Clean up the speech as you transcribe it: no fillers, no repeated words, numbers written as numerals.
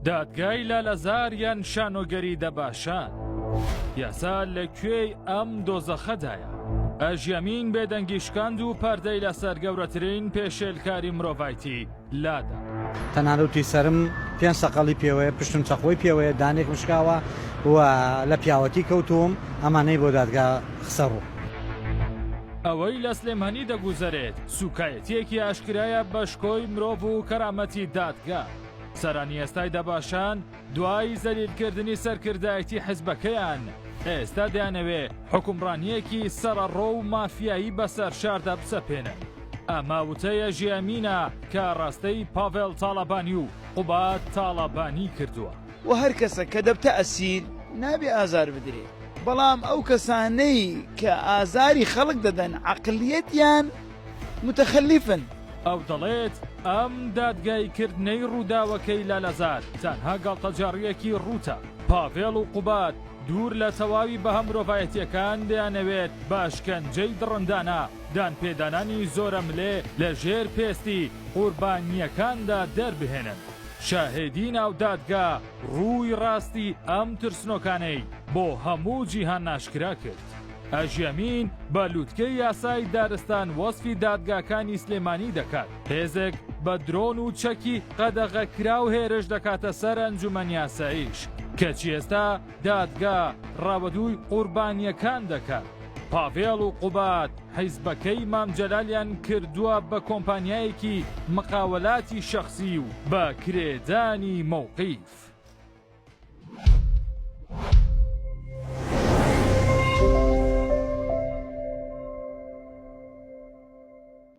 دادگای لالەزار یان شانۆگەری دەباشان یاسا لەکوێی ئەم دۆزەخەدایە. ئەژیەمین بێدەنگیشکاند و پەردەی لەسەر گەورەترین پێشێلکاری مرۆڤایەتی لادا. تەنانەتی سرم 5 سەقەڵی پێوەیە، پشتم چەقۆی پێوەیە، دانێک مشکاوە و لە پیاوەتی کەوتوم، ئەمانەی بۆ دادگا خسەڕوو. ئەوەی لە سلێمانی دەگوزارێت سوکایەتیەکی ئاشکرایە بە شکۆی مرۆڤ و کەرامەتی دادگا. سەرانی ئێستای دەباشان دوای زەلیلکردنی سەرکردایەتی حیزبەکەیان ئێستا دەیانەوێ حکومڕانیەکی سەرەڕۆ و مافیایی بەسەر شاردا بسەپێنن. ئەمە وتەیە ژیامینە کە ڕاستەی پاڤێڵ تاڵەبانی و قوبات تاڵەبانی کردووە. و هەر کەسە کە دەبتە ئەسیر نابێ ئازار بدرێت، بەڵام ئەو کەسانەی کە ئازاری خەڵک دەدەن عەقلیەتیان متەخەلیفن. ئەو دەڵێت ئەم دادگایکردنەی ڕووداوەکەی لالەزار تەنها گاڵتەجاڕیەکی ڕووتە. پاڤێڵ و قوبات دوور لە تەواوی بەهە مرۆڤایەتیەکان دەیانەوێت بە شکەنجەی دڕندانە دانپێدانانی زۆرە ملێ لە ژێر پێستی قوربانیەکاندا دەربهێنن. شاهێدی ناو دادگا ڕووی ڕاستی ئەم ترسنۆکانەی بۆ هەموو جیهان ناشکرا کرد. ئەژیەمین بە لووتکەی یاسای دارستان وەسفی دادگاکانی سلێمانی دەکات. هێزێک بە درۆن و چەکی قەدەغەکرا و هێرش دەکاتە سەر ئەنجومەن یاساییش، کەچی ئێستا دادگا ڕاوەدووی قوربانیەکان دەکات. پاڤێڵ و قوبات حیزبەکەی مام جەلالیان کردووە بە کۆمپانیایەکی مقاوەلاتی شەخسی و بە کرێدانی مەوقیف.